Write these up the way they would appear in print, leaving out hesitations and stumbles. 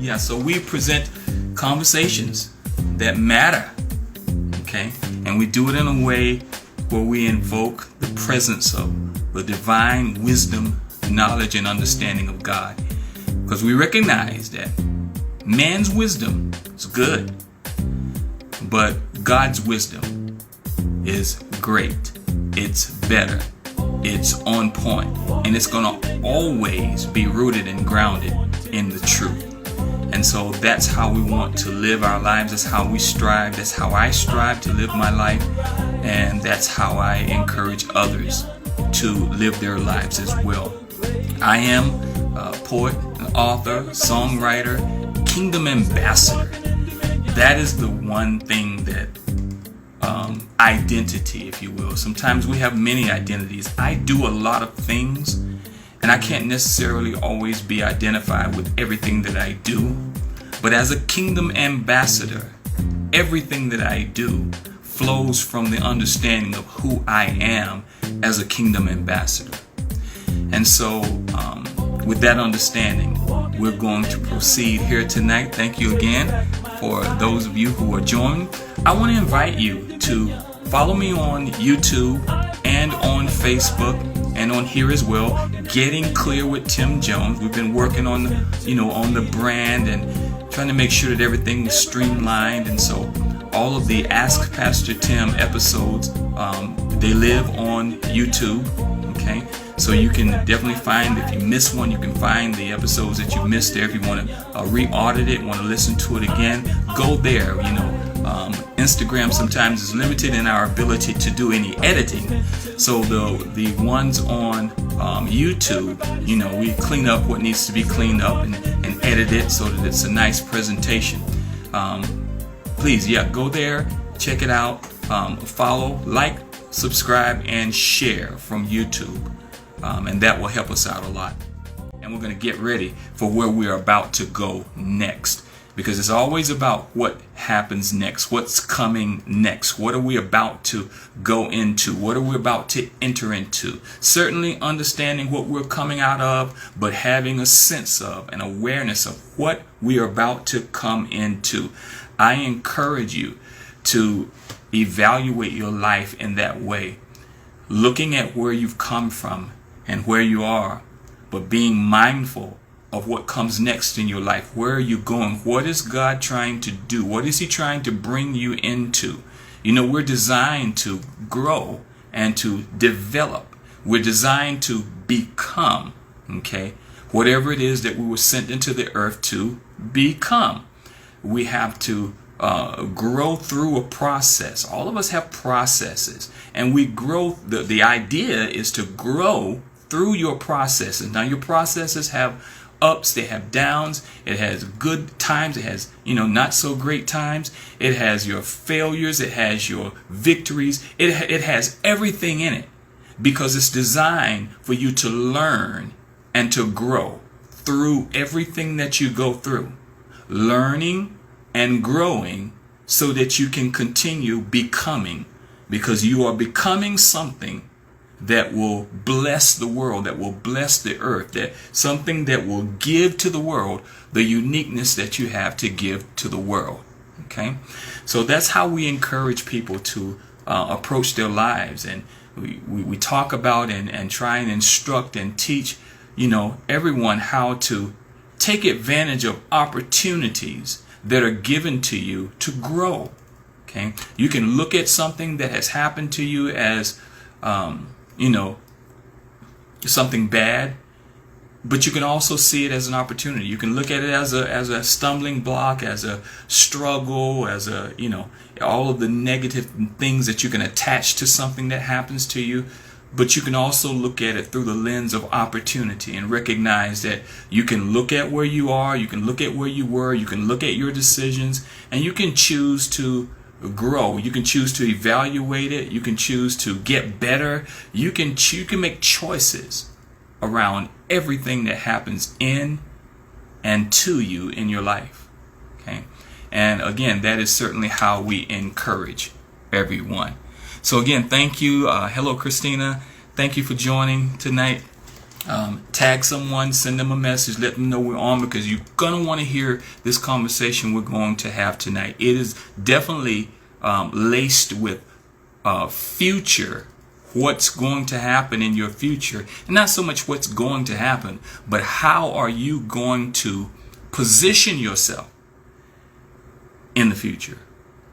Yeah, so we present conversations that matter, okay? And we do it in a way where we invoke the presence of the divine wisdom, knowledge, and understanding of God. Because we recognize that man's wisdom is good, but God's wisdom is great. It's better. It's on point, and it's going to always be rooted and grounded in the truth. And so that's how we want to live our lives. That's how we strive. That's how I strive to live my life. And that's how I encourage others to live their lives as well. I am a poet, an author, songwriter, kingdom ambassador. That is the one thing that identity, if you will. Sometimes we have many identities. I do a lot of things, and I can't necessarily always be identified with everything that I do. But as a kingdom ambassador, everything that I do flows from the understanding of who I am as a kingdom ambassador. And so with that understanding, we're going to proceed here tonight. Thank you again for those of you who are joining. I want to invite you to follow me on YouTube and on Facebook and on here as well. Getting Clear with Tim Jones. We've been working on the brand and trying to make sure that everything is streamlined. And so all of the Ask Pastor Tim episodes, they live on YouTube. Okay, so you can definitely find, if you miss one, you can find the episodes that you missed there. If you want to re-audit it, want to listen to it again, go there. Instagram sometimes is limited in our ability to do any editing. So the ones on YouTube, we clean up what needs to be cleaned up and edit it so that it's a nice presentation. Please, go there, check it out, follow, like, subscribe, and share from YouTube. And that will help us out a lot. And we're going to get ready for where we're about to go next. Because it's always about what happens next, what's coming next, what are we about to go into, what are we about to enter into. Certainly understanding what we're coming out of, but having a sense of, an awareness of what we are about to come into. I encourage you to evaluate your life in that way, looking at where you've come from and where you are, but being mindful of what comes next in your life. Where are you going? What is God trying to do? What is He trying to bring you into? We're designed to grow and to develop. We're designed to become, whatever it is that we were sent into the earth to become. We have to grow through a process. All of us have processes, and we grow. The idea is to grow through your processes. Now, your processes have ups, they have downs. It has good times, it has not so great times. It has your failures, it has your victories. It has everything in it, because it's designed for you to learn and to grow through everything that you go through, learning and growing so that you can continue becoming, because you are becoming something that will bless the world, that will bless the earth, that something that will give to the world the uniqueness that you have to give to the world. Okay, so that's how we encourage people to approach their lives, and we talk about and try and instruct and teach everyone how to take advantage of opportunities that are given to you to grow. Okay, you can look at something that has happened to you as something bad, but you can also see it as an opportunity. You can look at it as a stumbling block, as a struggle, as all of the negative things that you can attach to something that happens to you. But you can also look at it through the lens of opportunity and recognize that you can look at where you are, you can look at where you were, you can look at your decisions, and you can choose to grow. You can choose to evaluate it. You can choose to get better. You can make choices around everything that happens in and to you in your life. Okay, and again, that is certainly how we encourage everyone. So again, thank you. Hello, Christina. Thank you for joining tonight. Tag someone, send them a message, let them know we're on, because you're going to want to hear this conversation we're going to have tonight. It is definitely laced with future, what's going to happen in your future. And not so much what's going to happen, but how are you going to position yourself in the future.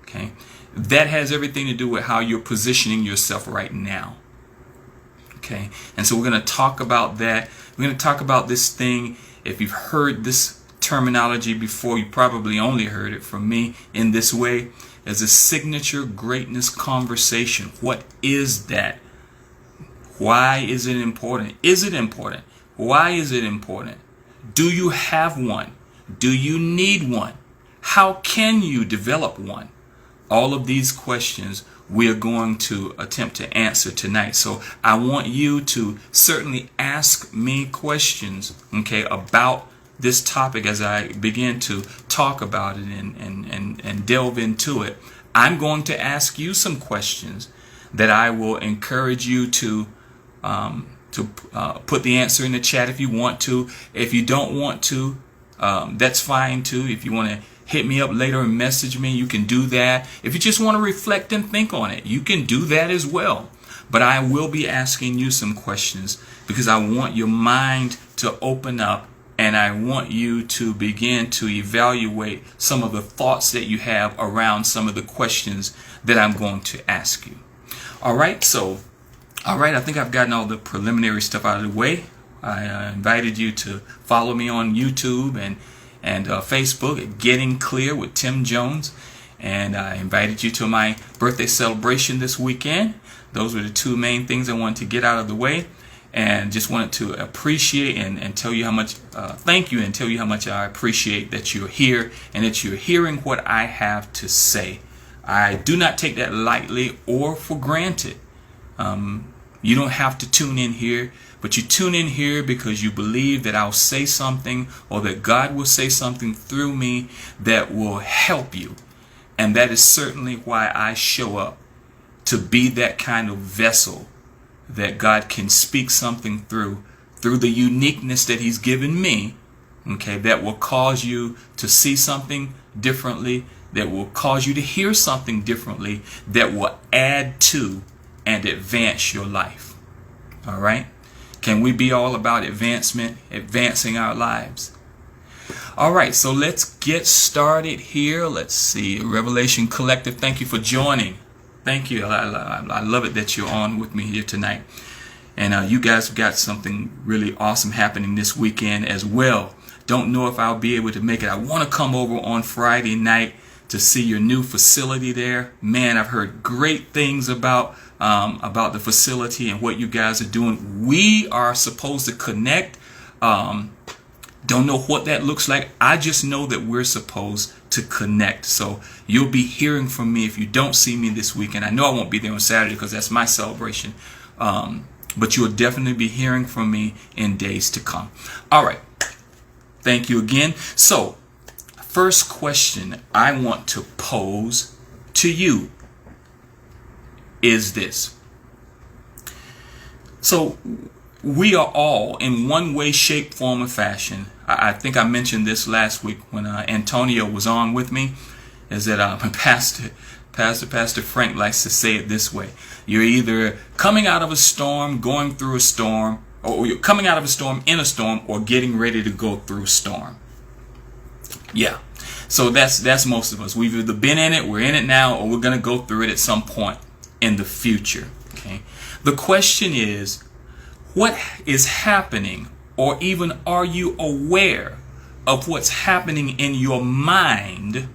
Okay, that has everything to do with how you're positioning yourself right now. Okay, and so we're going to talk about that. We're going to talk about this thing. If you've heard this terminology before, you probably only heard it from me in this way, as a signature greatness conversation. What is that? Why is it important? Is it important? Why is it important? Do you have one? Do you need one? How can you develop one? All of these questions we are going to attempt to answer tonight. So I want you to certainly ask me questions, okay, about this topic as I begin to talk about it and delve into it. I'm going to ask you some questions that I will encourage you to put the answer in the chat if you want to. If you don't want to, that's fine too. If you want to hit me up later and message me, you can do that. If you just want to reflect and think on it, you can do that as well. But I will be asking you some questions because I want your mind to open up, and I want you to begin to evaluate some of the thoughts that you have around some of the questions that I'm going to ask you. All right, I think I've gotten all the preliminary stuff out of the way. I invited you to follow me on YouTube and Facebook at Getting Clear with Tim Jones. And I invited you to my birthday celebration this weekend. Those were the two main things I wanted to get out of the way. And just wanted to appreciate and tell you how much, thank you, and tell you how much I appreciate that you're here and that you're hearing what I have to say. I do not take that lightly or for granted. You don't have to tune in here, but you tune in here because you believe that I'll say something, or that God will say something through me that will help you. And that is certainly why I show up, to be that kind of vessel that God can speak something through the uniqueness that He's given me, okay, that will cause you to see something differently, that will cause you to hear something differently, that will add to and advance your life. All right? Can we be all about advancement, advancing our lives? All right, so let's get started here. Let's see. Revelation Collective, thank you for joining. Thank you. I love it that you're on with me here tonight. And you guys have got something really awesome happening this weekend as well. Don't know if I'll be able to make it. I want to come over on Friday night to see your new facility there. Man, I've heard great things about the facility and what you guys are doing. We are supposed to connect. Don't know what that looks like. I just know that we're supposed to connect. So you'll be hearing from me if you don't see me this weekend. I know I won't be there on Saturday because that's my celebration. But you'll definitely be hearing from me in days to come. All right. Thank you again. So, first question I want to pose to you is this. So, we are all, in one way, shape, form, or fashion. I think I mentioned this last week when Antonio was on with me, is that Pastor Frank likes to say it this way. You're either coming out of a storm, going through a storm, or you're coming out of a storm, in a storm, or getting ready to go through a storm. Yeah. So that's most of us. We've either been in it, we're in it now, or we're going to go through it at some point in the future. Okay. The question is, what is happening, or even are you aware of what's happening in your mind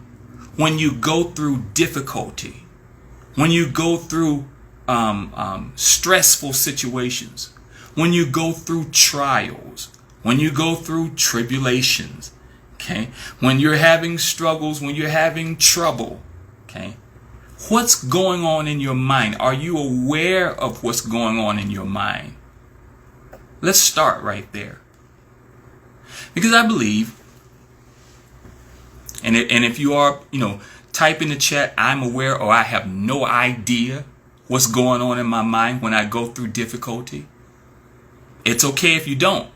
when you go through difficulty, when you go through stressful situations, when you go through trials, when you go through tribulations, okay, when you're having struggles, when you're having trouble, okay, what's going on in your mind? Are you aware of what's going on in your mind? Let's start right there. Because I believe, and if you are, type in the chat, I'm aware, or I have no idea what's going on in my mind when I go through difficulty. It's okay if you don't,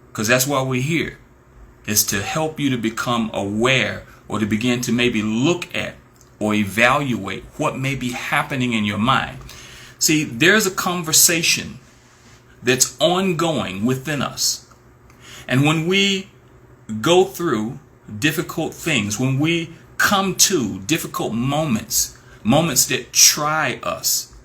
because that's why we're here, is to help you to become aware or to begin to maybe look at or evaluate what may be happening in your mind. See, there's a conversation that's ongoing within us. And when we go through difficult things, when we come to difficult moments that try us,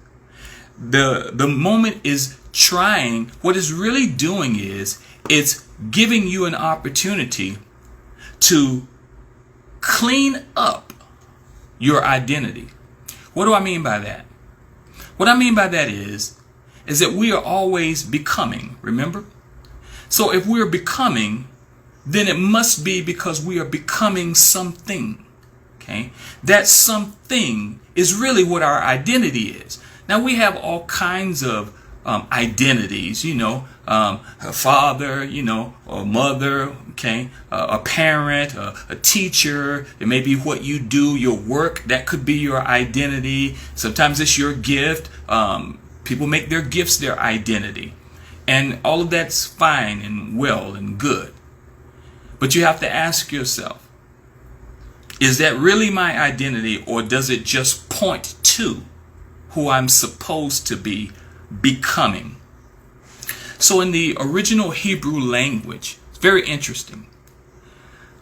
the moment is trying. What it's really doing is it's giving you an opportunity to clean up your identity. What do I mean by that? What I mean by that is that we are always becoming, remember? So if we're becoming, then it must be because we are becoming something. Okay? That something is really what our identity is. Now we have all kinds of identities, a father, a mother, okay, a parent, a teacher. It may be what you do, your work. That could be your identity. Sometimes it's your gift. People make their gifts their identity. And all of that's fine and well and good. But you have to ask yourself, is that really my identity, or does it just point to who I'm supposed to be becoming? So in the original Hebrew language, it's very interesting.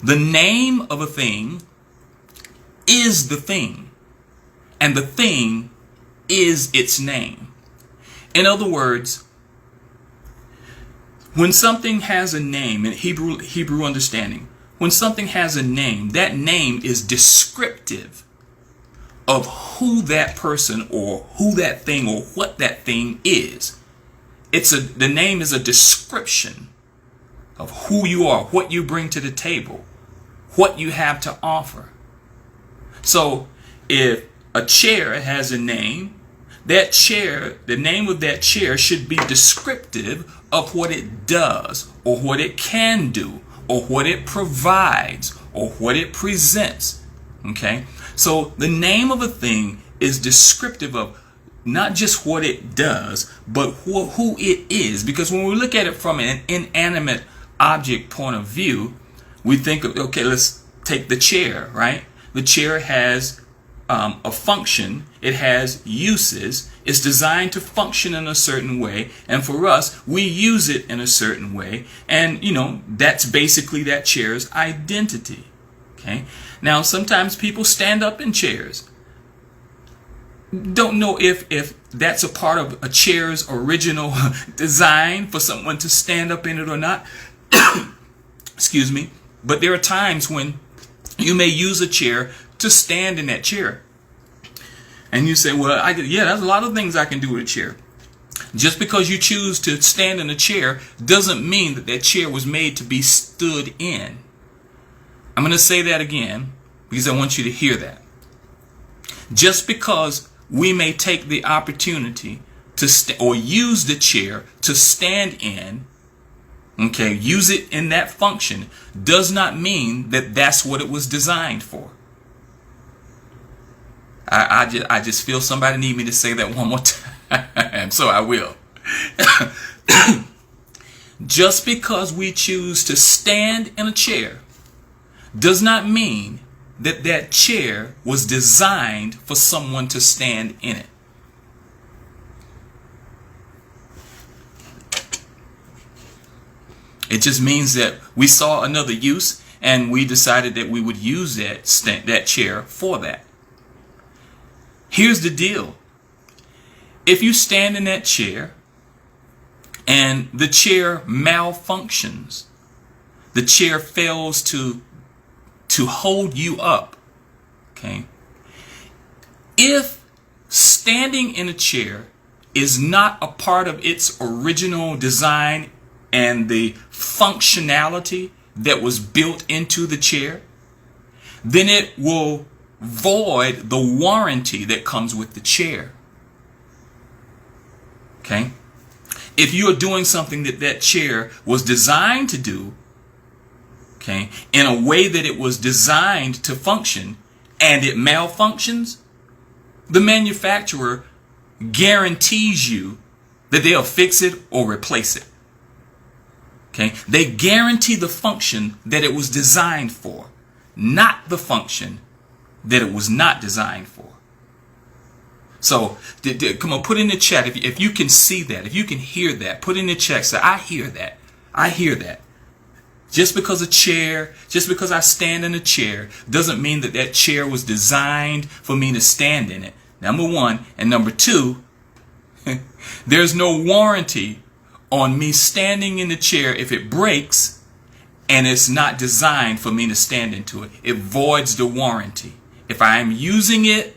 The name of a thing is the thing, and the thing is its name. In other words, when something has a name, in Hebrew understanding, when something has a name, that name is descriptive of who that person or who that thing or what that thing is. The name is a description of who you are, what you bring to the table, what you have to offer. So if a chair has a name, that chair, the name of that chair should be descriptive of what it does or what it can do or what it provides or what it presents. Okay? So the name of a thing is descriptive of not just what it does, but who it is. Because when we look at it from an inanimate object point of view, we think of, okay, let's take the chair, right? The chair has a function. It has uses. It's designed to function in a certain way. And for us, we use it in a certain way. And, that's basically that chair's identity. Okay. Now, sometimes people stand up in chairs. Don't know if that's a part of a chair's original design for someone to stand up in it or not. Excuse me. But there are times when you may use a chair to stand in that chair. And you say, well, there's a lot of things I can do with a chair. Just because you choose to stand in a chair doesn't mean that that chair was made to be stood in. I'm going to say that again because I want you to hear that. Just because we may take the opportunity to or use the chair to stand in, okay, use it in that function, does not mean that that's what it was designed for. I just feel somebody need me to say that one more time, so I will. Just because we choose to stand in a chair does not mean that that chair was designed for someone to stand in it. It just means that we saw another use and we decided that we would use that chair for that. Here's the deal. If you stand in that chair and the chair malfunctions, the chair fails to hold you up, okay? If standing in a chair is not a part of its original design and the functionality that was built into the chair, then it will void the warranty that comes with the chair. Okay? If you are doing something that chair was designed to do, okay, in a way that it was designed to function, and it malfunctions, the manufacturer guarantees you that they'll fix it or replace it. Okay? They guarantee the function that it was designed for, not the function that it was not designed for. So, come on, put in the chat if you can see that, if you can hear that. Put in the chat, say, I hear that. I hear that. Just because I stand in a chair doesn't mean that that chair was designed for me to stand in it. Number one. And number two, there's no warranty on me standing in the chair if it breaks and it's not designed for me to stand into it. It voids the warranty. If I am using it,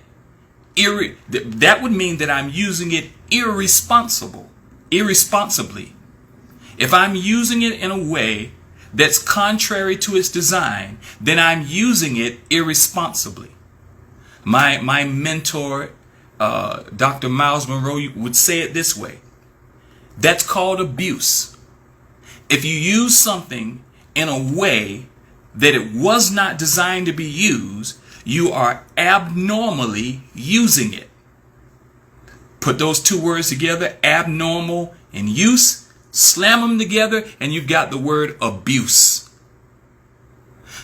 that would mean that I'm using it irresponsibly. If I'm using it in a way that's contrary to its design, then I'm using it irresponsibly. My mentor, Dr. Miles Monroe, would say it this way. That's called abuse. If you use something in a way that it was not designed to be used, you are abnormally using it. Put those two words together, abnormal and use, slam them together, and you've got the word abuse.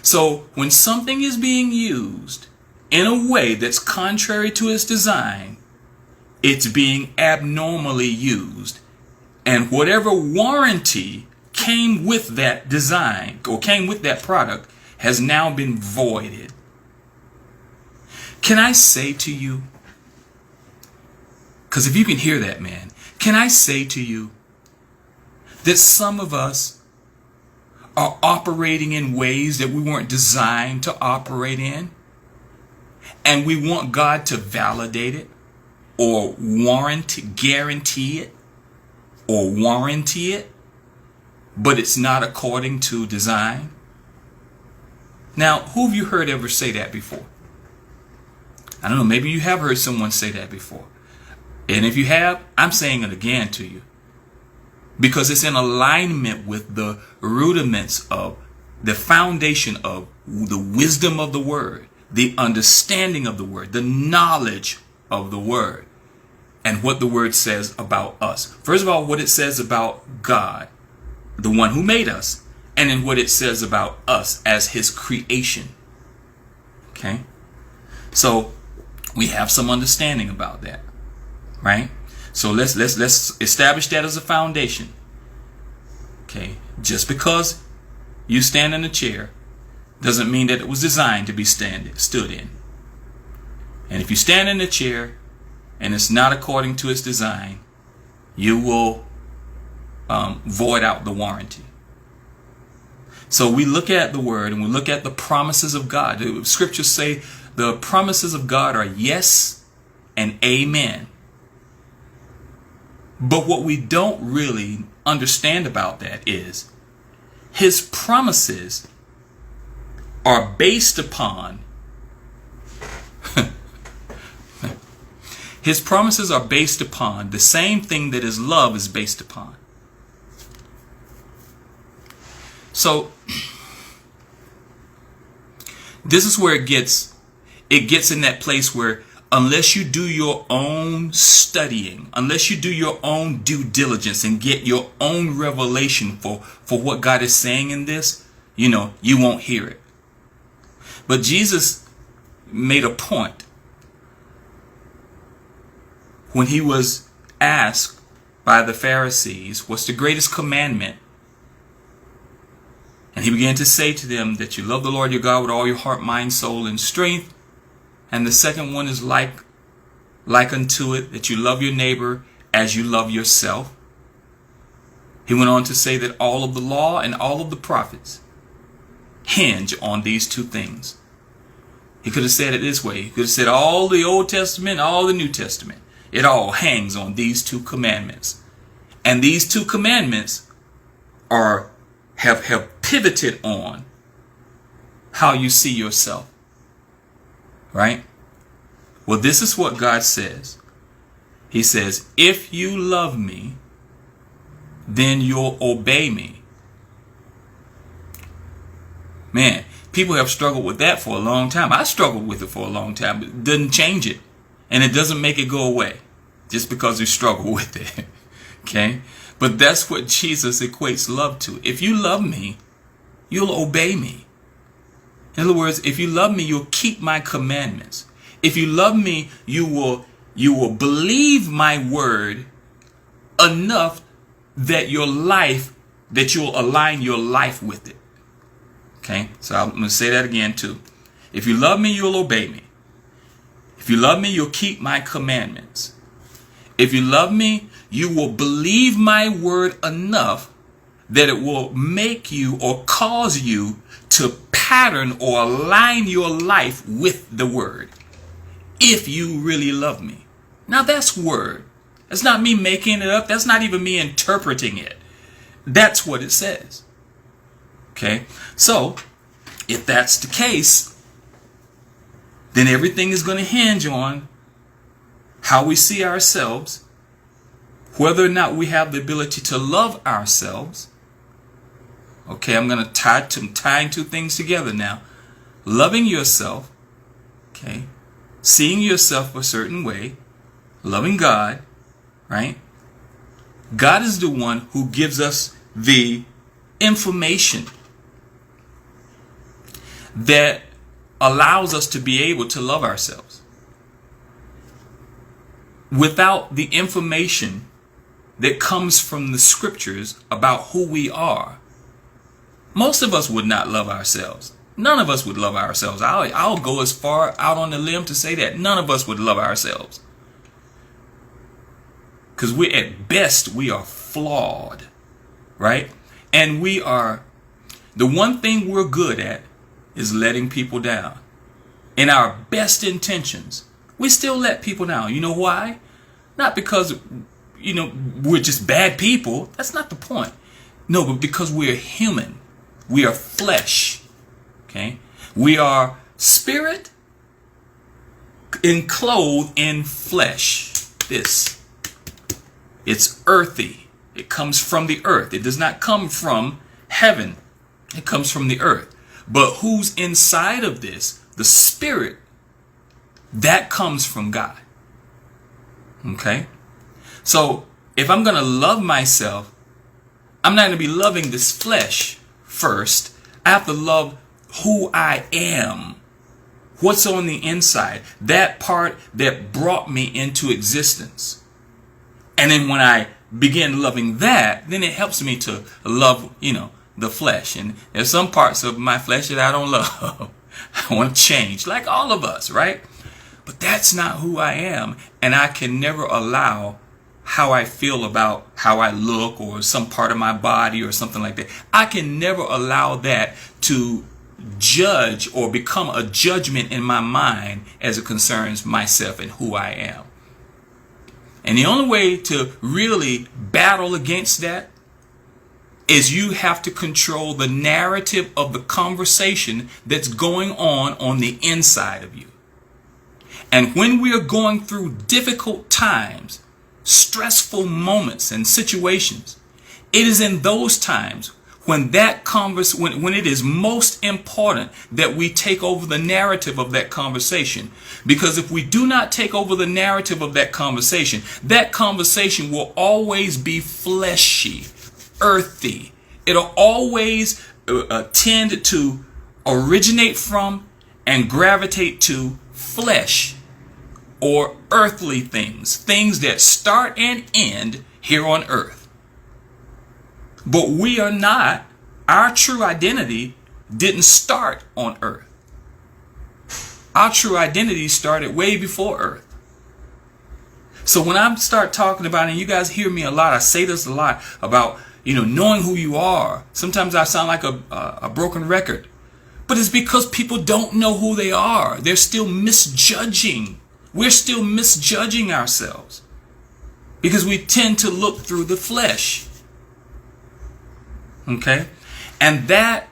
So when something is being used in a way that's contrary to its design, it's being abnormally used. And whatever warranty came with that design or came with that product has now been voided. Can I say to you, because if you can hear that, man, can I say to you that some of us are operating in ways that we weren't designed to operate in, and we want God to validate it or guarantee it or warranty it, but it's not according to design? Now, who have you heard ever say that before? I don't know, maybe you have heard someone say that before. And if you have, I'm saying it again to you, because it's in alignment with the rudiments of the foundation of the wisdom of the word, the understanding of the word, the knowledge of the word, and what the word says about us. First of all, what it says about God, the one who made us, and then what it says about us as his creation. Okay? So we have some understanding about that, right? So let's establish that as a foundation. Okay? Just because you stand in a chair doesn't mean that it was designed to be stood in. And if you stand in a chair and it's not according to its design, you will void out the warranty. So we look at the word and we look at the promises of God. The scriptures say the promises of God are yes and amen. But what we don't really understand about that is his promises are based upon his promises are based upon the same thing that his love is based upon. So this is where it gets in that place where unless you do your own studying, unless you do your own due diligence and get your own revelation for what God is saying in this, you won't hear it. But Jesus made a point when he was asked by the Pharisees, what's the greatest commandment? And he began to say to them that you love the Lord your God with all your heart, mind, soul, and strength. And the second one is like unto it, that you love your neighbor as you love yourself. He went on to say that all of the law and all of the prophets hinge on these two things. He could have said it this way. He could have said all the Old Testament, all the New Testament. It all hangs on these two commandments. And these two commandments have pivoted on how you see yourself. Right? Well, this is what God says. He says, if you love me, then you'll obey me. Man, people have struggled with that for a long time. I struggled with it for a long time. It doesn't change it. And it doesn't make it go away just because you struggle with it. Okay? But that's what Jesus equates love to. If you love me, you'll obey me. In other words, if you love me, you'll keep my commandments. If you love me, you will believe my word enough that you'll align your life with it. Okay, so I'm going to say that again too. If you love me, you'll obey me. If you love me, you'll keep my commandments. If you love me, you will believe my word enough that it will make you or cause you to pattern or align your life with the word. If you really love me. Now that's word. That's not me making it up. That's not even me interpreting it. That's what it says. Okay, so if that's the case, then everything is going to hinge on how we see ourselves, whether or not we have the ability to love ourselves. Okay, I'm going to tying two things together now. Loving yourself, okay, seeing yourself a certain way, loving God, right? God is the one who gives us the information that allows us to be able to love ourselves. Without the information that comes from the scriptures about who we are, most of us would not love ourselves. None of us would love ourselves. I'll go as far out on the limb to say that none of us would love ourselves. Because at best, we are flawed, right? And the one thing we're good at is letting people down. In our best intentions, we still let people down. You know why? Not because, we're just bad people. That's not the point. No, but because we're human. We are flesh. Okay? We are spirit enclosed in flesh. It's earthy. It comes from the earth. It does not come from heaven. It comes from the earth. But who's inside of this? The spirit. That comes from God. Okay? So if I'm going to love myself, I'm not going to be loving this flesh first. I have to love who I am. What's on the inside. That part that brought me into existence. And then when I begin loving that, then it helps me to love, the flesh. And there's some parts of my flesh that I don't love. I want to change, like all of us, right? But that's not who I am. And I can never allow how I feel about how I look or some part of my body or something like that. I can never allow that to judge or become a judgment in my mind as it concerns myself and who I am. And the only way to really battle against that is you have to control the narrative of the conversation that's going on the inside of you. And when we are going through difficult times, stressful moments and situations, it is in those times when when it is most important that we take over the narrative of that conversation. Because if we do not take over the narrative of that conversation will always be fleshy, earthy. It'll always tend to originate from and gravitate to flesh or earthly things that start and end here on earth. But we are not, our true identity didn't start on earth. Our true identity started way before earth. So when I start talking about, and you guys hear me a lot, I say this a lot about, knowing who you are. Sometimes I sound like a broken record. But it's because people don't know who they are. They're still misjudging. We're still misjudging ourselves. Because we tend to look through the flesh. Okay? And that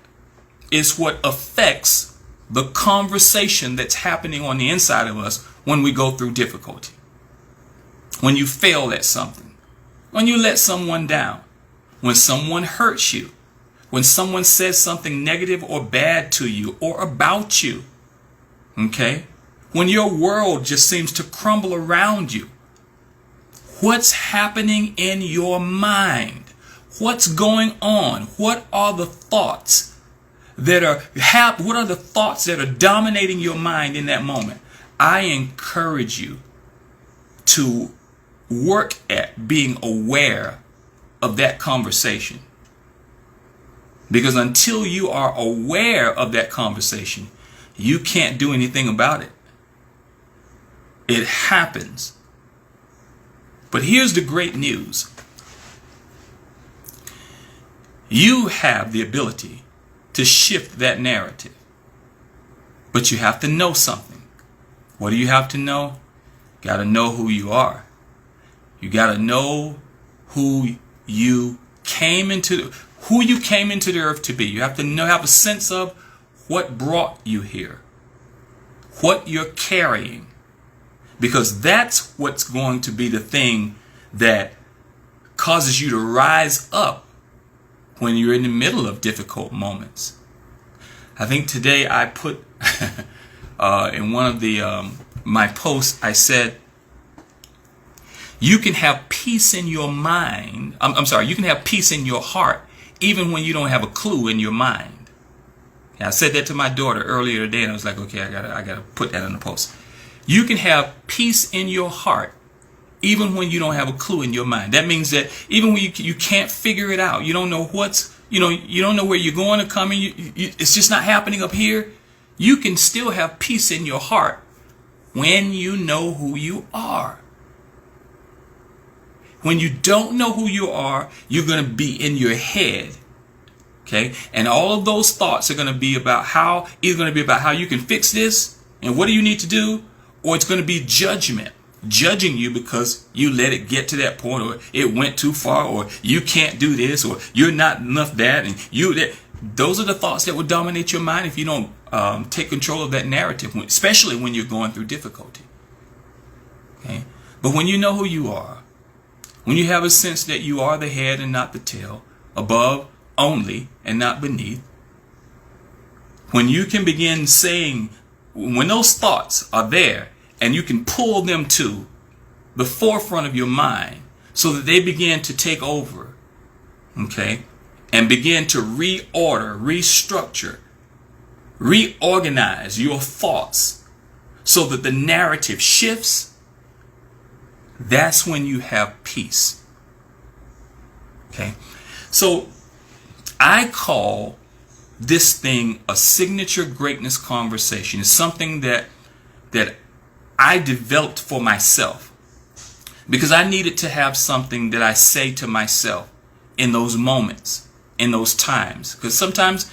is what affects the conversation that's happening on the inside of us when we go through difficulty. When you fail at something. When you let someone down. When someone hurts you. When someone says something negative or bad to you or about you. Okay? When your world just seems to crumble around you. What's happening in your mind? What's going on? What are the thoughts that are dominating your mind in that moment? I encourage you to work at being aware of that conversation. Because until you are aware of that conversation, you can't do anything about it. It happens. But here's the great news. You have the ability to shift that narrative. But you have to know something. What do you have to know? You got to know who you are. You got to know who you came into the earth to be. You have to have a sense of what brought you here, what you're carrying, because that's what's going to be the thing that causes you to rise up when you're in the middle of difficult moments. I think today I put in one of the my posts, I said, you can have peace in your mind. I'm sorry, you can have peace in your heart even when you don't have a clue in your mind. I said that to my daughter earlier today, and I was like, okay, I gotta put that in the post. You can have peace in your heart even when you don't have a clue in your mind. That means that even when you can't figure it out, you don't know you don't know where you're going or coming, it's just not happening up here, you can still have peace in your heart when you know who you are. When you don't know who you are, you're going to be in your head. Okay? And all of those thoughts are going to be about how you can fix this and what do you need to do, or it's going to be judgment. Judging you because you let it get to that point, or it went too far, or you can't do this, or you're not enough that, and those are the thoughts that will dominate your mind if you don't take control of that narrative, especially when you're going through difficulty. Okay? But when you know who you are, when you have a sense that you are the head and not the tail, above only and not beneath, when you can begin saying, when those thoughts are there and you can pull them to the forefront of your mind so that they begin to take over, okay, and begin to reorder, restructure, reorganize your thoughts so that the narrative shifts, that's when you have peace. Okay? So I call this thing a signature greatness conversation. It's something that I developed for myself because I needed to have something that I say to myself in those moments, in those times. Because sometimes,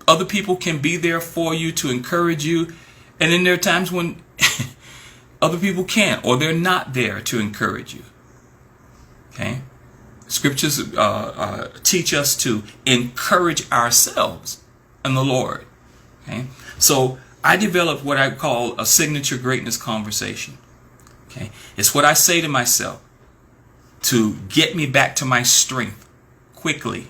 other people can be there for you to encourage you. And then there are times when other people can't, or they're not there to encourage you. Okay? Scriptures teach us to encourage ourselves in the Lord. Okay? So I developed what I call a signature greatness conversation. Okay? It's what I say to myself to get me back to my strength quickly.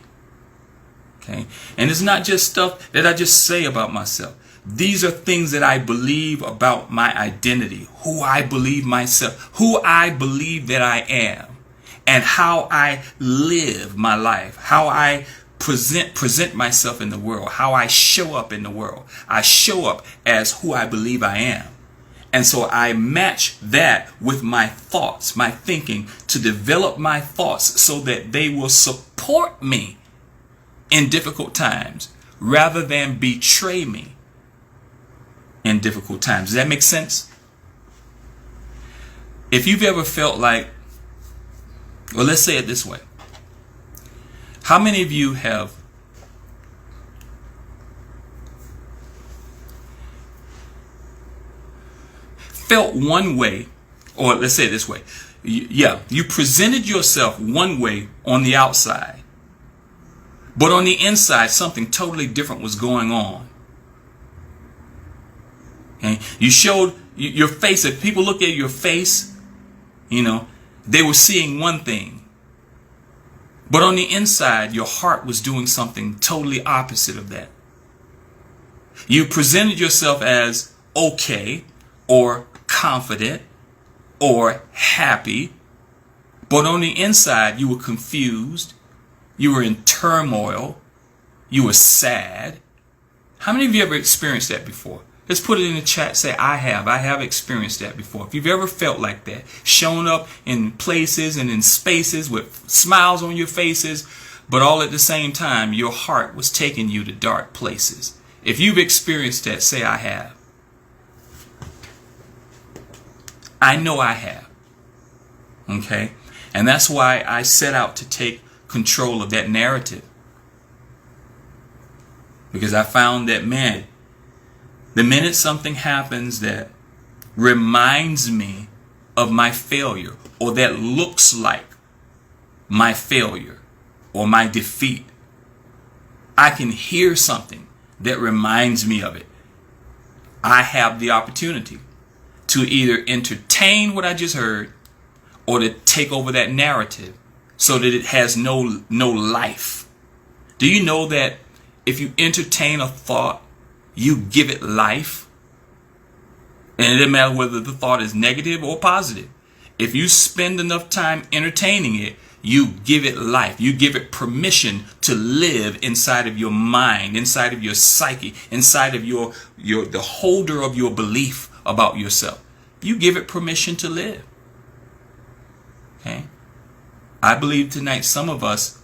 Okay? And it's not just stuff that I just say about myself. These are things that I believe about my identity, who I believe myself, who I believe that I am, and how I live my life, how I present myself in the world, how I show up in the world. I show up as who I believe I am. And so I match that with my thoughts, my thinking, to develop my thoughts so that they will support me in difficult times rather than betray me in difficult times. Does that make sense? If you've ever felt like, well, let's say it this way. How many of you have felt one way, or let's say it this way. You presented yourself one way on the outside, but on the inside, something totally different was going on. Okay? You showed your face. If people look at your face, they were seeing one thing. But on the inside, your heart was doing something totally opposite of that. You presented yourself as okay, or confident, or happy, But on the inside, you were confused. You were in turmoil. You were sad. How many of you ever experienced that before? Let's put it in the chat. Say, I have. I have experienced that before. If you've ever felt like that, shown up in places and in spaces with smiles on your faces, but all at the same time, your heart was taking you to dark places. If you've experienced that, say, I have. I know I have. Okay? And that's why I set out to take control of that narrative. Because I found that, man, the minute something happens that reminds me of my failure, or that looks like my failure or my defeat, I can hear something that reminds me of it. I have the opportunity to either entertain what I just heard or to take over that narrative so that it has no life. Do you know that if you entertain a thought, you give it life? And it doesn't matter whether the thought is negative or positive. If you spend enough time entertaining it, you give it life. You give it permission to live inside of your mind, inside of your psyche, inside of the holder of your belief about yourself. You give it permission to live. Okay? I believe tonight some of us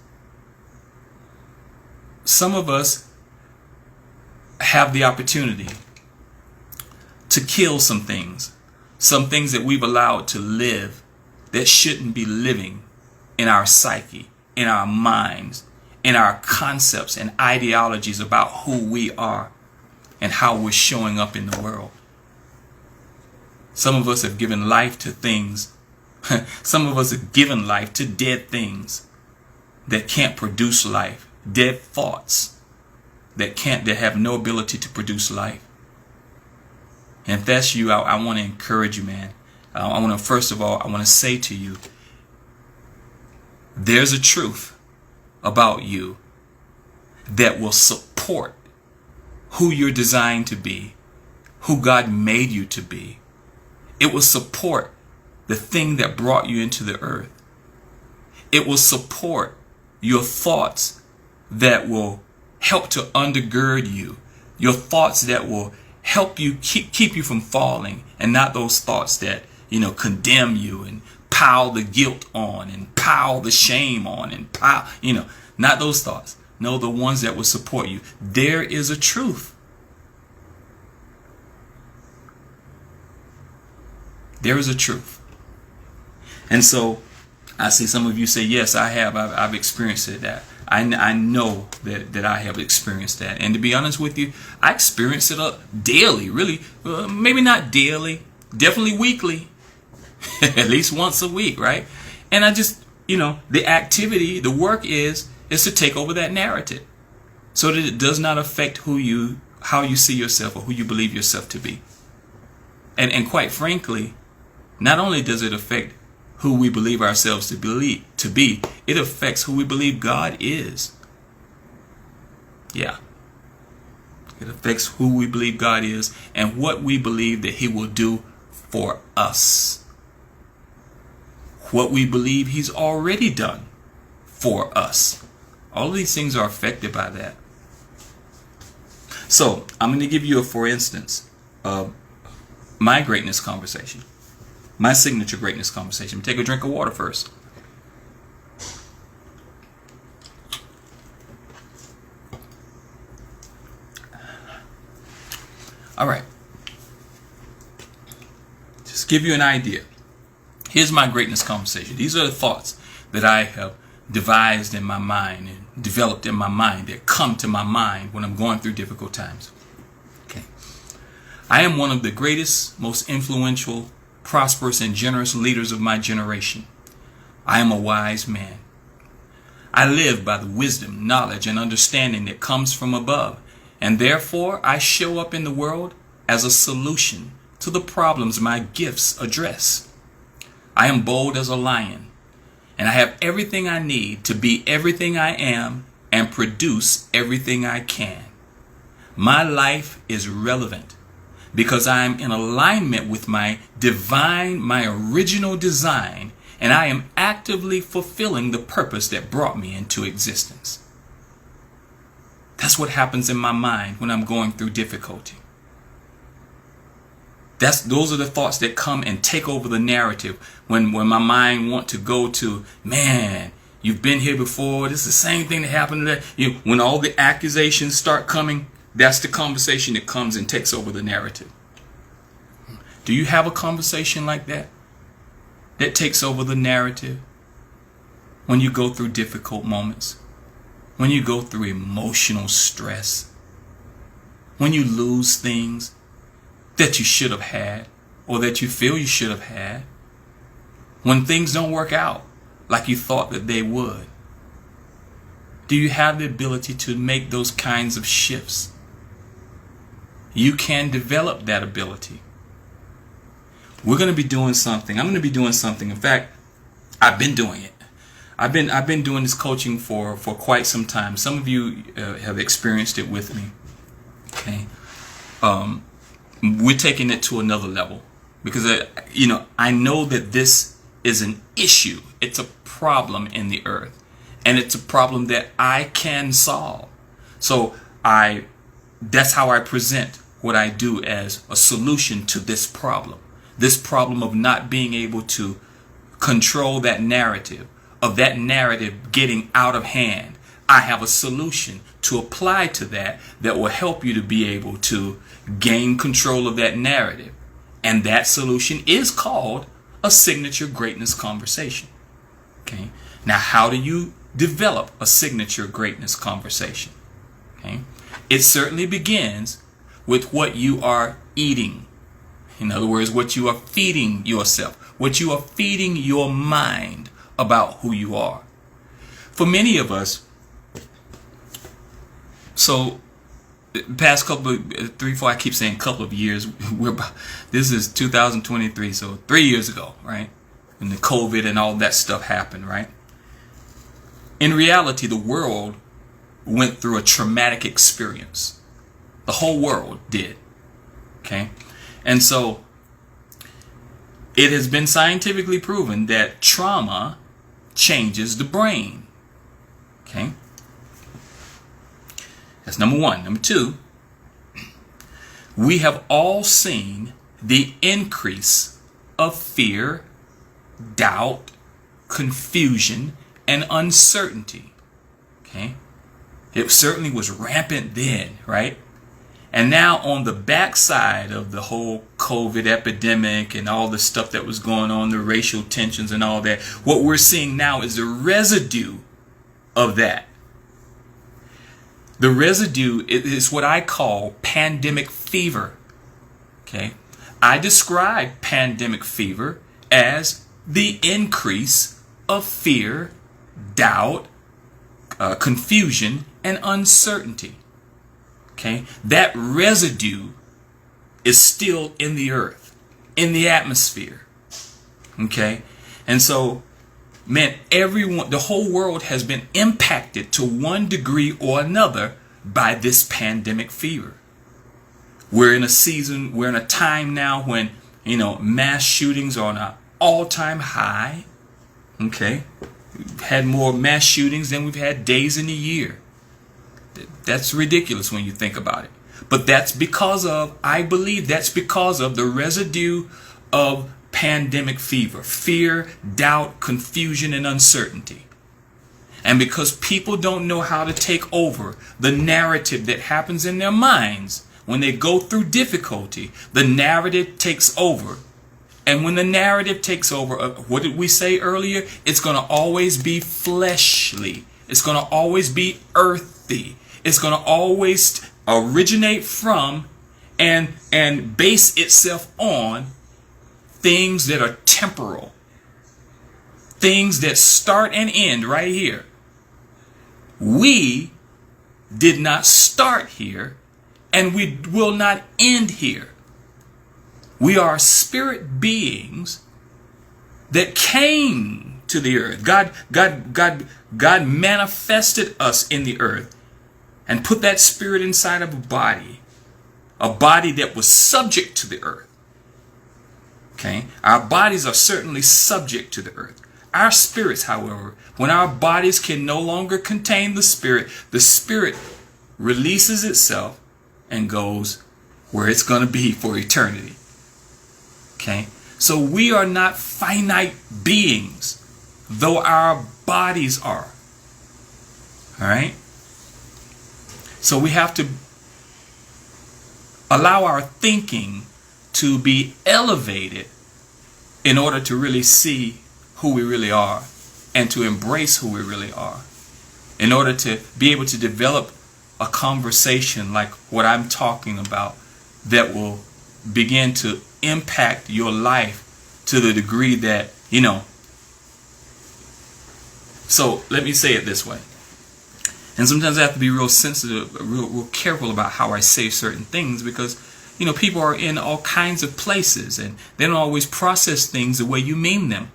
have the opportunity to kill some things that we've allowed to live that shouldn't be living in our psyche, in our minds, in our concepts and ideologies about who we are and how we're showing up in the world. Some of us have given life to things. Some of us have given life to dead things that can't produce life, dead thoughts that have no ability to produce life. And if that's you, I want to encourage you, man. First of all, I want to say to you, there's a truth about you that will support who you're designed to be, who God made you to be. It will support the thing that brought you into the earth. It will support your thoughts that will help to undergird you, your thoughts that will help you keep you from falling, and not those thoughts that condemn you and pile the guilt on and pile the shame on and not those thoughts. No, the ones that will support you. There is a truth. There is a truth. And so I see some of you say, yes, I have. I've experienced it. That I know that I have experienced that. And to be honest with you, I experience it daily, really. Maybe not daily, definitely weekly, at least once a week, right? And I just, the activity, the work is to take over that narrative so that it does not affect how you see yourself or who you believe yourself to be. And quite frankly, not only does it affect who we believe ourselves to be, it affects who we believe God is. Yeah. It affects who we believe God is and what we believe that He will do for us. What we believe He's already done for us. All of these things are affected by that. So, I'm going to give you a for instance of my greatness conversation. My signature greatness conversation. Take a drink of water first. All right. Just give you an idea. Here's my greatness conversation. These are the thoughts that I have devised in my mind and developed in my mind that come to my mind when I'm going through difficult times. Okay. I am one of the greatest, most influential, prosperous, and generous leaders of my generation. I am a wise man. I live by the wisdom, knowledge, and understanding that comes from above, and therefore I show up in the world as a solution to the problems my gifts address. I am bold as a lion, and I have everything I need to be everything I am and produce everything I can. My life is relevant because I am in alignment with my original design, and I am actively fulfilling the purpose that brought me into existence. That's what happens in my mind when I'm going through difficulty. Those are the thoughts that come and take over the narrative when my mind wants to go to, man, you've been here before. This is the same thing that happened to that. When all the accusations start coming, that's the conversation that comes and takes over the narrative. Do you have a conversation like that takes over the narrative when you go through difficult moments, when you go through emotional stress, when you lose things that you should have had or that you feel you should have had, when things don't work out like you thought that they would? Do you have the ability to make those kinds of shifts? You can develop that ability. We're going to be doing something. I'm going to be doing something. In fact, I've been doing it. I've been doing this coaching for quite some time. Some of you have experienced it with me. Okay. We're taking it to another level because I know that this is an issue. It's a problem in the earth, and it's a problem that I can solve. So that's how I present what I do as a solution to this problem. This problem of not being able to control that narrative, of that narrative getting out of hand. I have a solution to apply to that will help you to be able to gain control of that narrative. And that solution is called a signature greatness conversation. Okay. Now, how do you develop a signature greatness conversation? Okay. It certainly begins with what you are eating. In other words, what you are feeding yourself, what you are feeding your mind about who you are. For many of us, so past couple of 3, 4, I keep saying couple of years, this is 2023, so 3 years ago, right? When the COVID and all that stuff happened, right? In reality, the world went through a traumatic experience. The whole world did. Okay? And so it has been scientifically proven that trauma changes the brain. Okay? That's number one. Number two, we have all seen the increase of fear, doubt, confusion, and uncertainty. Okay? It certainly was rampant then, right? And now on the backside of the whole COVID epidemic and all the stuff that was going on, the racial tensions and all that, what we're seeing now is the residue of that. The residue is what I call pandemic fever. Okay? I describe pandemic fever as the increase of fear, doubt, confusion, and uncertainty. Okay? That residue is still in the earth, in the atmosphere. Okay? And so, man, everyone, the whole world has been impacted to one degree or another by this pandemic fever. We're in a season, we're in a time now when, mass shootings are on an all-time high. Okay? We've had more mass shootings than we've had days in a year. That's ridiculous when you think about it. But that's because of, I believe that's because of the residue of pandemic fever, fear, doubt, confusion, and uncertainty. And because people don't know how to take over the narrative that happens in their minds when they go through difficulty, the narrative takes over. And when the narrative takes over, what did we say earlier? It's going to always be fleshly. It's going to always be earthy. It's going to always originate from and base itself on things that are temporal. Things that start and end right here. We did not start here, and we will not end here. We are spirit beings that came to the earth. God manifested us in the earth and put that spirit inside of a body that was subject to the earth. Okay? Our bodies are certainly subject to the earth, Our spirits, however, when our bodies can no longer contain the spirit releases itself and goes where it's going to be for eternity. Okay? So we are not finite beings, though our bodies are. All right? So we have to allow our thinking to be elevated in order to really see who we really are and to embrace who we really are. In order to be able to develop a conversation like what I'm talking about that will begin to impact your life to the degree that, so let me say it this way. And sometimes I have to be real sensitive, real careful about how I say certain things because, people are in all kinds of places and they don't always process things the way you mean them,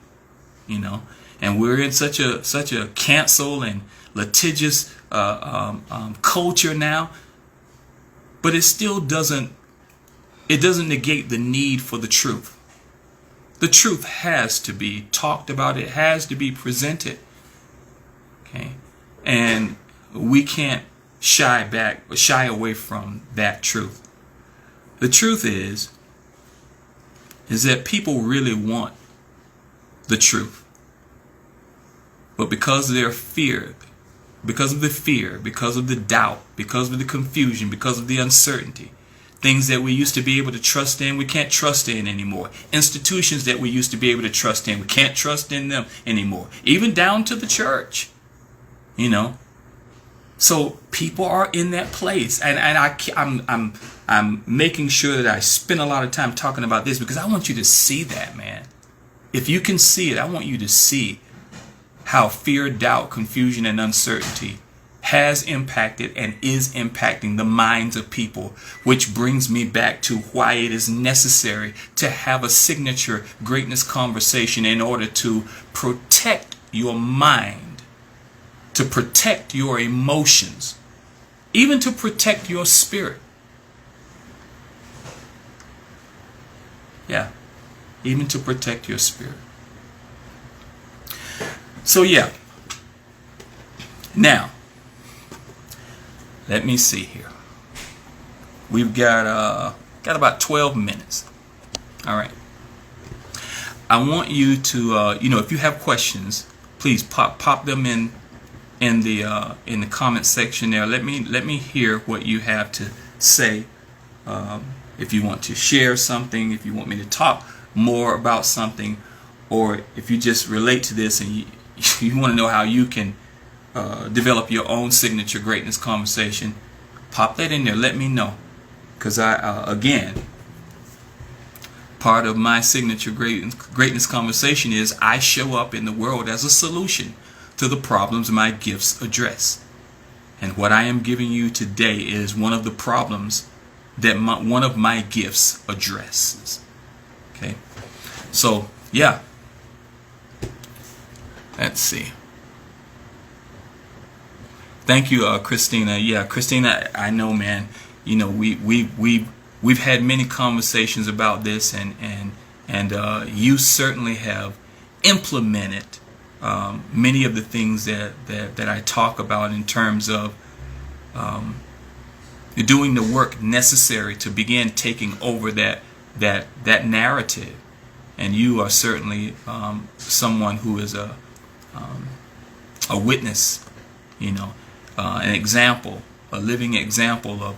And we're in such a cancel and litigious culture now, but it still doesn't negate the need for the truth. The truth has to be talked about. It has to be presented. Okay, and we can't shy away from that truth. The truth is that people really want the truth. But because of their fear, because of the fear, because of the doubt, because of the confusion, because of the uncertainty, things that we used to be able to trust in, we can't trust in anymore. Institutions that we used to be able to trust in, we can't trust in them anymore. Even down to the church, So people are in that place, and I'm making sure that I spend a lot of time talking about this because I want you to see that, man. If you can see it, I want you to see how fear, doubt, confusion, and uncertainty has impacted and is impacting the minds of people, which brings me back to why it is necessary to have a signature greatness conversation in order to protect your mind, to protect your emotions, even to protect your spirit. Yeah, even to protect your spirit. So yeah, now, let me see here. We've got about 12 minutes. All right. I want you to, if you have questions, please pop them in the comment section there. Let me hear what you have to say. If you want to share something, if you want me to talk more about something, or if you just relate to this and you want to know how you can develop your own signature greatness conversation, pop that in there. Let me know, because again, part of my signature greatness conversation is I show up in the world as a solution to the problems my gifts address. And what I am giving you today is one of the problems that one of my gifts addresses. Okay, so yeah, let's see. Thank you, Christina. Yeah, Christina, I know, man. We've had many conversations about this, and you certainly have implemented many of the things that I talk about in terms of doing the work necessary to begin taking over that narrative. And you are certainly someone who is a witness, an example, a living example of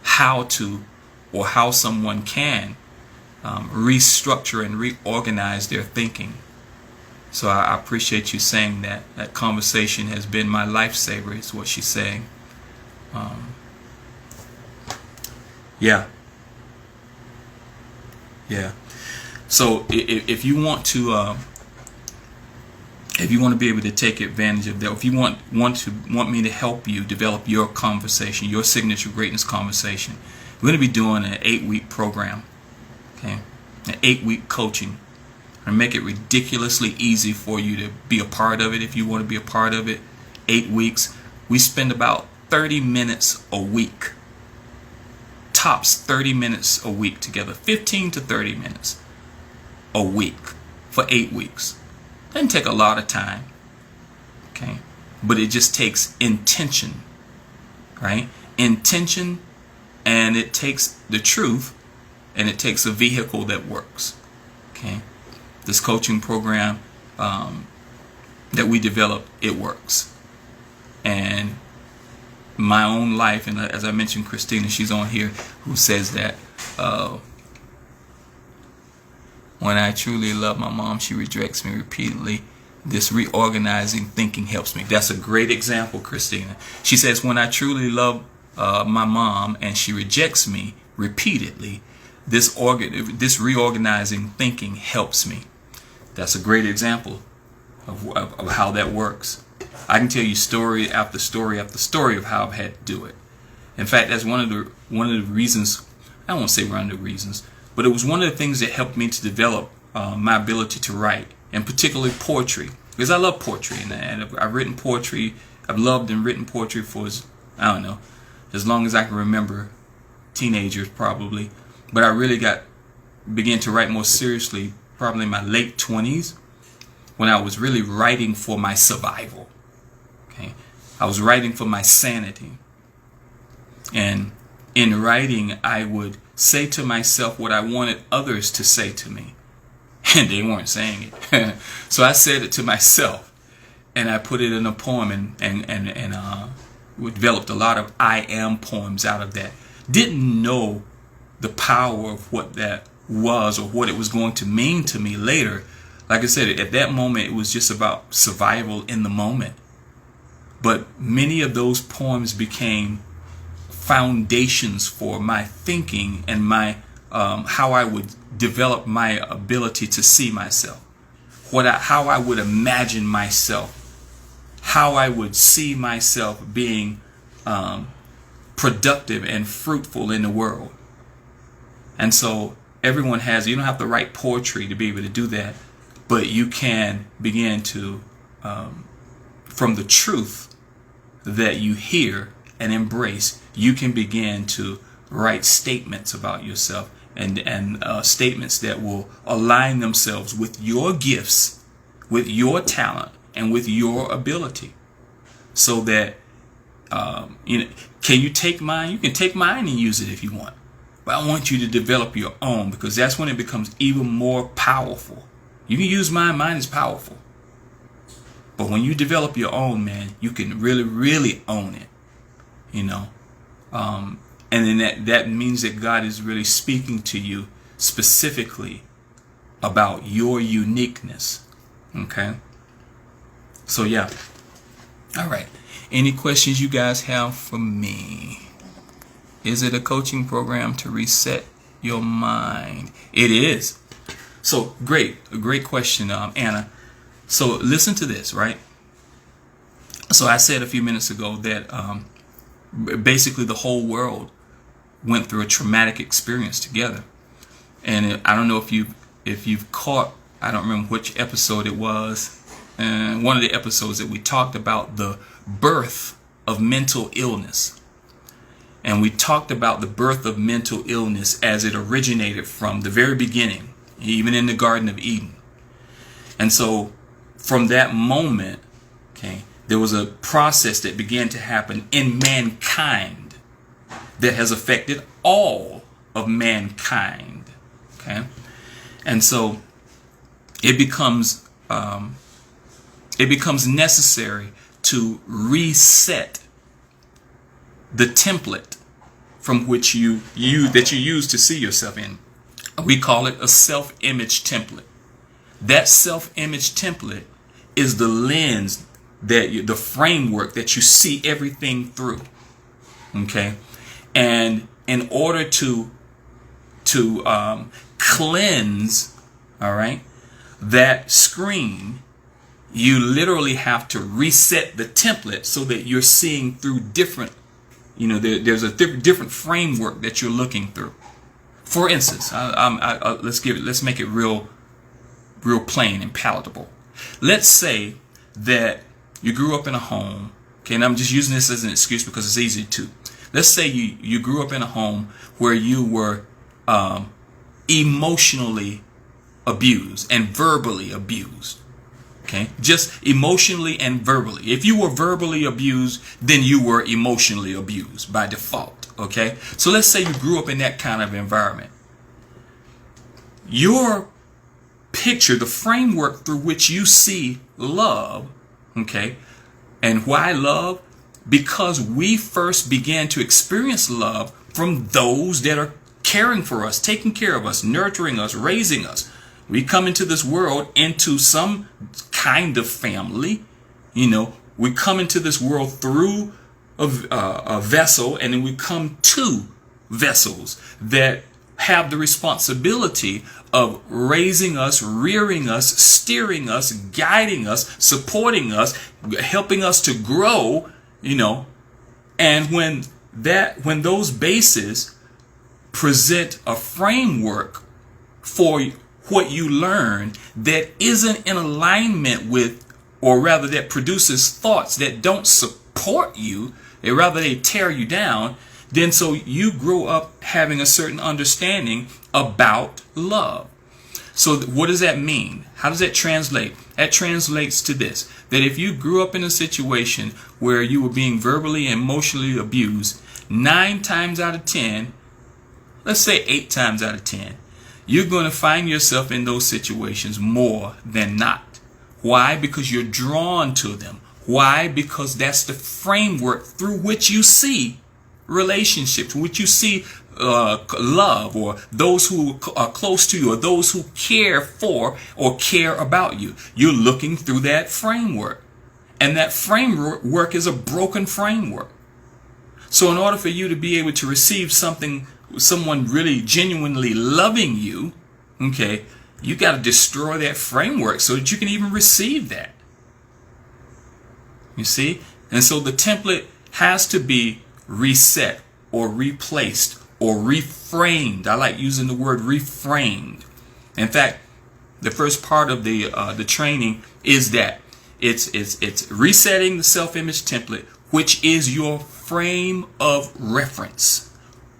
how someone can restructure and reorganize their thinking. So I appreciate you saying that. That conversation has been my lifesaver, is what she's saying. Yeah. So if you want to be able to take advantage of that, if you want me to help you develop your conversation, your signature greatness conversation, we're going to be doing an 8-week program. Okay, an 8-week coaching, and make it ridiculously easy for you to be a part of it. If you want to be a part of it, 8 weeks. We spend about 30 minutes a week. Tops 30 minutes a week together. 15 to 30 minutes a week for 8 weeks. Doesn't take a lot of time, okay? But it just takes intention, right? Intention, and it takes the truth, and it takes a vehicle that works, okay? This coaching program that we developed, it works. And my own life, and as I mentioned, Christina, she's on here, who says that when I truly love my mom, she rejects me repeatedly. This reorganizing thinking helps me. That's a great example, Christina. She says, when I truly love my mom and she rejects me repeatedly, this reorganizing thinking helps me. That's a great example of how that works. I can tell you story after story after story of how I've had to do it. In fact, that's one of the reasons. I won't say one of the reasons, but it was one of the things that helped me to develop my ability to write, and particularly poetry, because I love poetry, and I've written poetry. I've loved and written poetry for, I don't know, as long as I can remember, teenagers probably. But I really began to write more seriously probably in my late 20s, when I was really writing for my survival. Okay, I was writing for my sanity, and in writing, I would say to myself what I wanted others to say to me, and they weren't saying it. So I said it to myself, and I put it in a poem, and we developed a lot of I am poems out of that. Didn't know the power of what that was or what it was going to mean to me later. Like I said, at that moment, it was just about survival in the moment. But many of those poems became foundations for my thinking and my how I would develop my ability to see myself, how I would imagine myself, how I would see myself being productive and fruitful in the world. And so everyone you don't have to write poetry to be able to do that, but you can begin to, from the truth that you hear and embrace, you can begin to write statements about yourself, and statements that will align themselves with your gifts, with your talent, and with your ability. So that, can you take mine? You can take mine and use it if you want. But I want you to develop your own, because that's when it becomes even more powerful. You can use mine. Mine is powerful. But when you develop your own, man, you can really, really own it. And then that means that God is really speaking to you specifically about your uniqueness. Okay? So, yeah. All right. Any questions you guys have for me? Is it a coaching program to reset your mind? It is. So, a great question, Anna. So, listen to this, right? So, I said a few minutes ago that basically the whole world went through a traumatic experience together. And I don't know if you've caught, I don't remember which episode it was, one of the episodes that we talked about the birth of mental illness. And we talked about the birth of mental illness as it originated from the very beginning, even in the Garden of Eden. And so from that moment, okay, there was a process that began to happen in mankind that has affected all of mankind. Okay, and so it becomes necessary to reset the template from which you use to see yourself in. We call it a self-image template. That self-image template is the lens, the framework that you see everything through. Okay, and in order to cleanse, all right, that screen, you literally have to reset the template so that you're seeing through different, there's a different framework that you're looking through. For instance, let's make it real plain and palatable. Let's say that you grew up in a home, okay, and I'm just using this as an excuse because it's easy to. Let's say you grew up in a home where you were emotionally abused and verbally abused. Okay, just emotionally and verbally. If you were verbally abused, then you were emotionally abused by default. Okay, so let's say you grew up in that kind of environment. Your picture, the framework through which you see love, okay, and why love? Because we first began to experience love from those that are caring for us, taking care of us, nurturing us, raising us. We come into this world into some kind of family. You know, we come into this world through a vessel, and then we come to vessels that have the responsibility of raising us, rearing us, steering us, guiding us, supporting us, helping us to grow, you know. And when those bases present a framework for what you learn that isn't in alignment with, or rather that produces thoughts that don't support you, and rather they tear you down, then so you grow up having a certain understanding about love. So what does that mean? How does that translate? That translates to this, that if you grew up in a situation where you were being verbally and emotionally abused, 9 times out of 10, let's say 8 times out of 10, you're going to find yourself in those situations more than not. Why? Because you're drawn to them. Why? Because that's the framework through which you see relationships, which you see love, or those who are close to you, or those who care for or care about you. You're looking through that framework. And that framework is a broken framework. So in order for you to be able to receive someone really genuinely loving you, okay, you got to destroy that framework so that you can even receive that. You see? And so the template has to be reset or replaced or reframed. I like using the word reframed. In fact, the first part of the training is that it's resetting the self-image template, which is your frame of reference,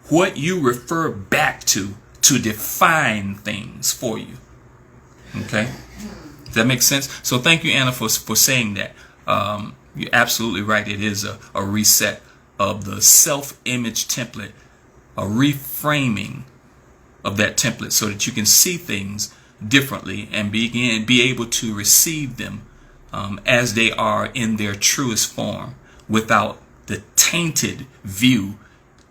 what you refer back to define things for you. Okay, does that make sense? So thank you, Anna, for saying that. You're absolutely right. It is a reset of the self-image template, a reframing of that template so that you can see things differently and be able to receive them as they are in their truest form, without the tainted view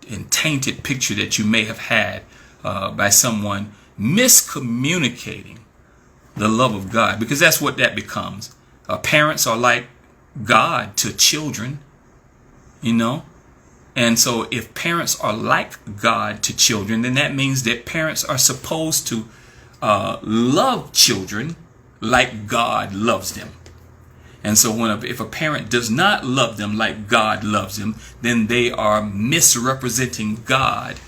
and tainted picture that you may have had by someone miscommunicating the love of God, because that's what that becomes. Parents are like God to children, you know. And so if parents are like God to children, then that means that parents are supposed to love children like God loves them. And so if a parent does not love them like God loves them, then they are misrepresenting God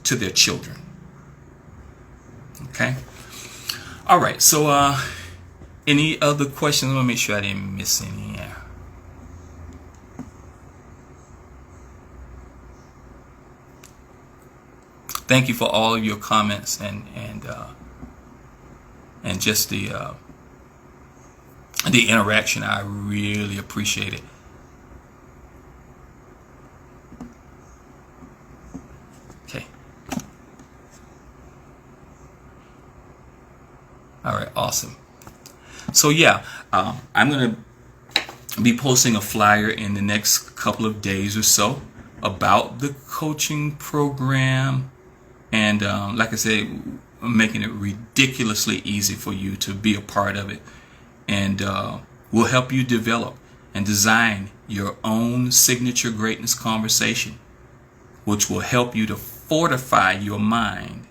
to their children. Okay. All right. So any other questions? I want to make sure I didn't miss any. Yeah. Thank you for all of your comments and just the interaction. I really appreciate it. Okay. All right. Awesome. So yeah, I'm gonna be posting a flyer in the next couple of days or so about the coaching program. And like I said, I'm making it ridiculously easy for you to be a part of it. And we'll help you develop and design your own signature greatness conversation, which will help you to fortify your mind,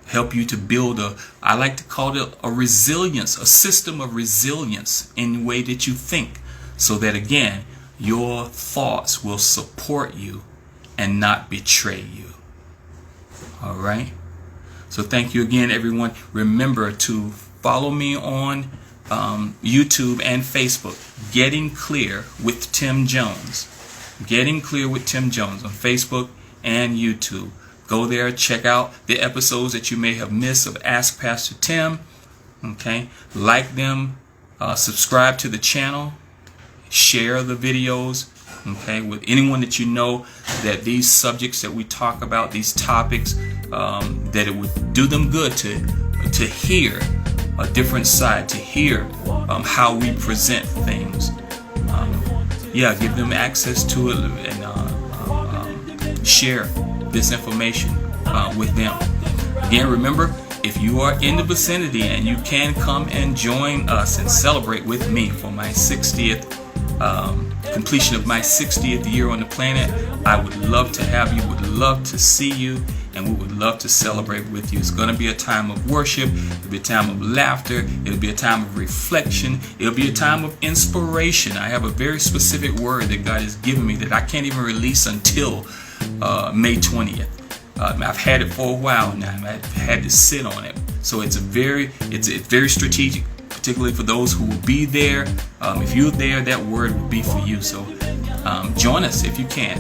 help you to build I like to call it a resilience, a system of resilience in the way that you think, so that again, your thoughts will support you and not betray you. All right. So thank you again, everyone. Remember to follow me on YouTube and Facebook. Getting Clear with Tim Jones. Getting Clear with Tim Jones on Facebook and YouTube. Go there, check out the episodes that you may have missed of Ask Pastor Tim. Okay. Like them, Subscribe to the channel. Share the videos, okay, with anyone that you know, that these subjects that we talk about, these topics, that it would do them good to hear a different side, to hear how we present things. Yeah, give them access to it and share this information with them. Again, remember, if you are in the vicinity and you can come and join us and celebrate with me for my 60th completion of my 60th year on the planet, I would love to have you, would love to see you, and we would love to celebrate with you. It's going to be a time of worship, it'll be a time of laughter, it'll be a time of reflection, it'll be a time of inspiration. I have a very specific word that God has given me that I can't even release until May 20th. I've had it for a while now. I've had to sit on it. So it's very strategic, particularly for those who will be there. If you're there, that word will be for you. So join us if you can.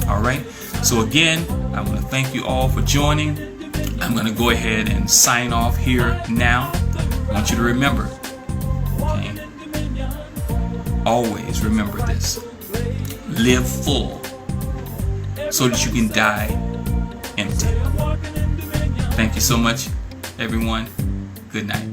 All right. So again, I want to thank you all for joining. I'm going to go ahead and sign off here now. I want you to remember, okay, always remember this. Live full so that you can die empty. Thank you so much, everyone. Good night.